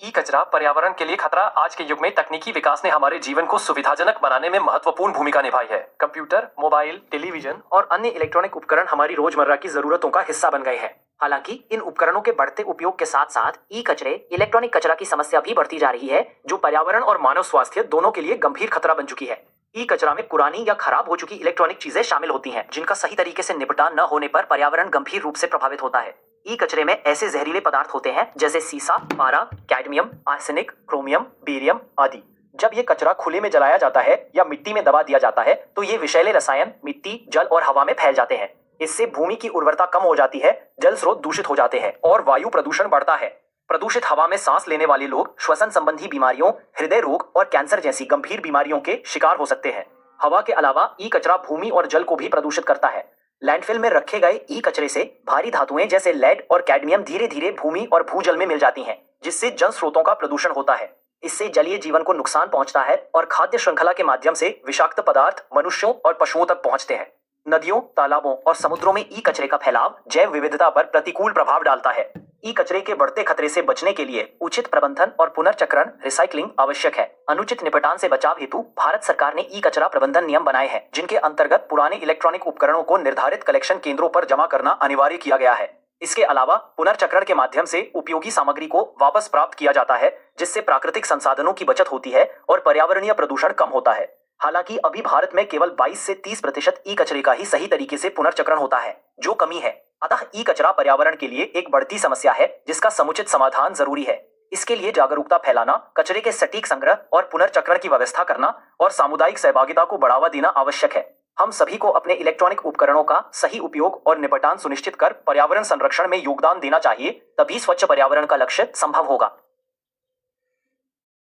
ई कचरा पर्यावरण के लिए खतरा। आज के युग में तकनीकी विकास ने हमारे जीवन को सुविधाजनक बनाने में महत्वपूर्ण भूमिका निभाई है। कंप्यूटर, मोबाइल, टेलीविजन और अन्य इलेक्ट्रॉनिक उपकरण हमारी रोजमर्रा की जरूरतों का हिस्सा बन गए हैं। हालांकि इन उपकरणों के बढ़ते उपयोग के साथ साथ ई कचरे इलेक्ट्रॉनिक कचरा की समस्या भी बढ़ती जा रही है, जो पर्यावरण और मानव स्वास्थ्य दोनों के लिए गंभीर खतरा बन चुकी है। ई कचरा में पुरानी या खराब हो चुकी इलेक्ट्रॉनिक चीजें शामिल होती हैं, जिनका सही तरीके से निपटान न होने पर पर्यावरण गंभीर रूप से प्रभावित होता है। ई कचरे में ऐसे जहरीले पदार्थ होते हैं जैसे सीसा, पारा, कैडमियम, आर्सेनिक, क्रोमियम, बेरियम आदि। जब ये कचरा खुले में जलाया जाता है या मिट्टी में दबा दिया जाता है तो ये विषैले रसायन मिट्टी, जल और हवा में फैल जाते हैं। इससे भूमि की उर्वरता कम हो जाती है, जल स्रोत दूषित हो जाते हैं और वायु प्रदूषण बढ़ता है। प्रदूषित हवा में सांस लेने वाले लोग श्वसन संबंधी बीमारियों, हृदय रोग और कैंसर जैसी गंभीर बीमारियों के शिकार हो सकते हैं। हवा के अलावा ई कचरा भूमि और जल को भी प्रदूषित करता है। लैंडफिल में रखे गए ई कचरे से भारी धातुएं जैसे लेड और कैडमियम धीरे धीरे भूमि और भूजल में मिल जाती हैं, जिससे जल स्रोतों का प्रदूषण होता है। इससे जलीय जीवन को नुकसान पहुंचता है और खाद्य श्रृंखला के माध्यम से विषाक्त पदार्थ मनुष्यों और पशुओं तक पहुंचते हैं। नदियों, तालाबों और समुद्रों में ई कचरे का फैलाव जैव विविधता पर प्रतिकूल प्रभाव डालता है। ई कचरे के बढ़ते खतरे से बचने के लिए उचित प्रबंधन और पुनर्चक्रण रिसाइकलिंग आवश्यक है। अनुचित निपटान से बचाव हेतु भारत सरकार ने ई कचरा प्रबंधन नियम बनाए हैं, जिनके अंतर्गत पुराने इलेक्ट्रॉनिक उपकरणों को निर्धारित कलेक्शन केंद्रों पर जमा करना अनिवार्य किया गया है। इसके अलावा पुनर्चक्रण के माध्यम से उपयोगी सामग्री को वापस प्राप्त किया जाता है, जिससे प्राकृतिक संसाधनों की बचत होती है और पर्यावरणीय प्रदूषण कम होता है। हालांकि अभी भारत में केवल 22 से 30% ई कचरे का ही सही तरीके से पुनर्चक्रण होता है, जो कमी है। अतः ई कचरा पर्यावरण के लिए एक बढ़ती समस्या है, जिसका समुचित समाधान जरूरी है। इसके लिए जागरूकता फैलाना, कचरे के सटीक संग्रह और पुनर्चक्रण की व्यवस्था करना और सामुदायिक सहभागिता को बढ़ावा देना आवश्यक है। हम सभी को अपने इलेक्ट्रॉनिक उपकरणों का सही उपयोग और निपटान सुनिश्चित कर पर्यावरण संरक्षण में योगदान देना चाहिए, तभी स्वच्छ पर्यावरण का लक्ष्य संभव होगा।